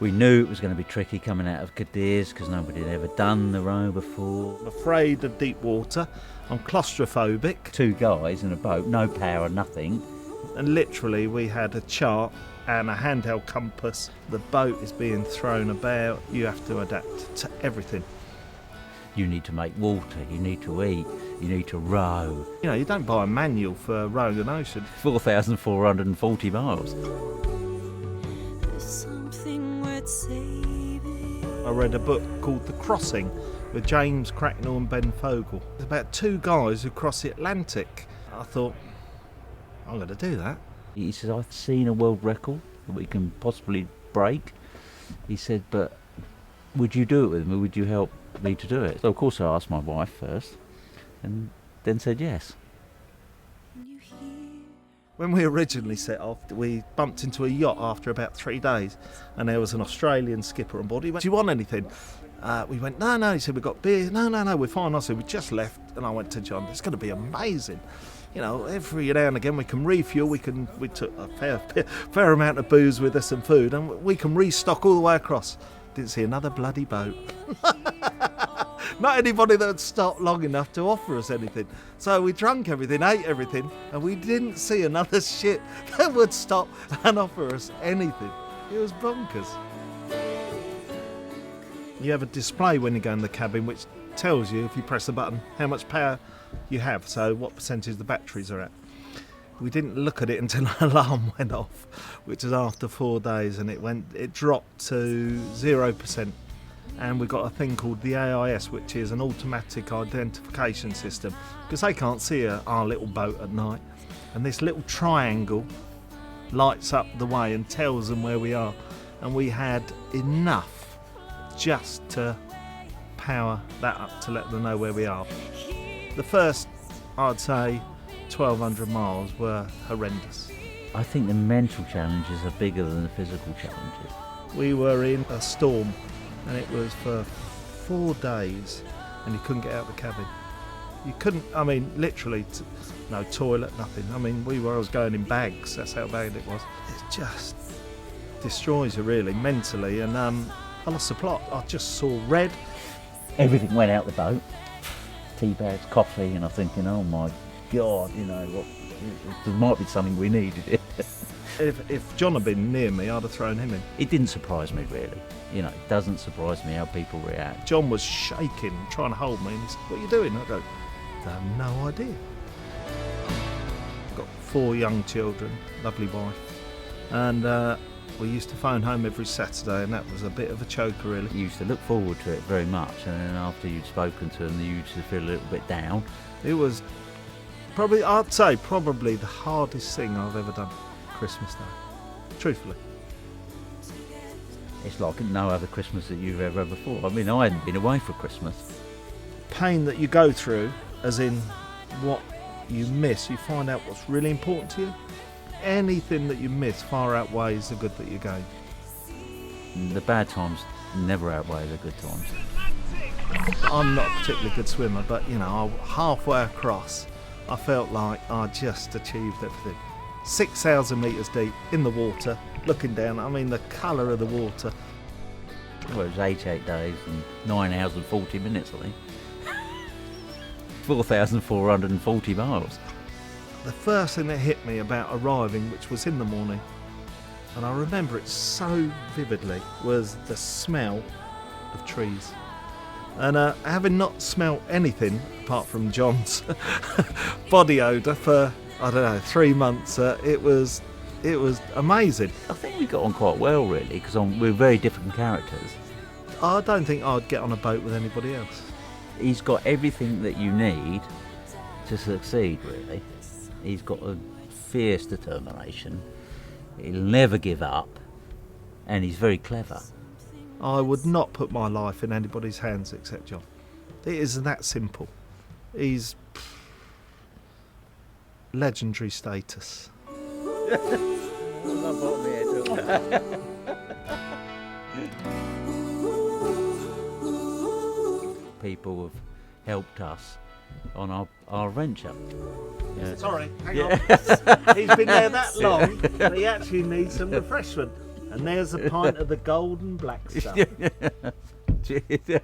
We knew it was going to be tricky coming out of Cadiz because nobody had ever done the row before. I'm afraid of deep water. I'm claustrophobic. 2 guys in a boat, no power, nothing. And literally we had a chart and a handheld compass. The boat is being thrown about. You have to adapt to everything. You need to make water, you need to eat, you need to row. You know, you don't buy a manual for rowing an ocean. 4,440 miles. I read a book called The Crossing with James Cracknell and Ben Fogle. It's about 2 guys who cross the Atlantic. I thought, I'm going to do that. He says, I've seen a world record that we can possibly break. He said, but would you do it with me? Would you help me to do it? So of course I asked my wife first and then said yes. When we originally set off, we bumped into a yacht after about 3 days, and there was an Australian skipper on board. He went, do you want anything? We went, no. He said, we've got beer. No, we're fine. I said, we just left. And I went to John, it's going to be amazing. You know, every now and again we can refuel. We took a fair amount of booze with us and food, and we can restock all the way across. Didn't see another bloody boat. Not anybody that would stop long enough to offer us anything. So we drank everything, ate everything, and we didn't see another ship that would stop and offer us anything. It was bonkers. You have a display when you go in the cabin which tells you, if you press a button, how much power you have, so what percentage the batteries are at. We didn't look at it until an alarm went off, which was after 4 days, and it dropped to 0%. And we've got a thing called the AIS, which is an automatic identification system, because they can't see our little boat at night. And this little triangle lights up the way and tells them where we are. And we had enough just to power that up to let them know where we are. The first, I'd say, 1,200 miles were horrendous. I think the mental challenges are bigger than the physical challenges. We were in a storm, and it was for 4 days, and you couldn't get out of the cabin. You couldn't, I mean, literally, no toilet, nothing. I mean, I was going in bags, that's how bad it was. It just destroys you, really, mentally, and I lost the plot. I just saw red. Everything went out the boat. Tea bags, coffee, and I'm thinking, oh my God, you know, there might be something we needed here. If John had been near me, I'd have thrown him in. It didn't surprise me, really. You know, it doesn't surprise me how people react. John was shaking, trying to hold me, and he said, what are you doing? I go, I have no idea. I've got 4 young children, lovely wife, and we used to phone home every Saturday, and that was a bit of a choker, really. You used to look forward to it very much, and then after you'd spoken to them, you used to feel a little bit down. It was probably the hardest thing I've ever done, Christmas Day, truthfully. It's like no other Christmas that you've ever had before. I mean, I hadn't been away for Christmas. Pain that you go through, as in what you miss, you find out what's really important to you. Anything that you miss far outweighs the good that you gain. The bad times never outweigh the good times. I'm not a particularly good swimmer, but you know, halfway across, I felt like I just achieved everything. 6,000 metres deep in the water, looking down. I mean, the colour of the water. Well, it was 88 days and 9 hours and 40 minutes, I think. 4,440 miles. The first thing that hit me about arriving, which was in the morning, and I remember it so vividly, was the smell of trees. And having not smelt anything apart from John's body odour for, I don't know, 3 months, it was amazing. I think we got on quite well, really, because we're very different characters. I don't think I'd get on a boat with anybody else. He's got everything that you need to succeed, really. He's got a fierce determination. He'll never give up, and he's very clever. I would not put my life in anybody's hands except John. It is that simple. He's legendary status. People have helped us on our venture. Yeah. Sorry, hang on. He's been there that long that he actually needs some refreshment. And there's a pint of the golden black stuff. Cheers.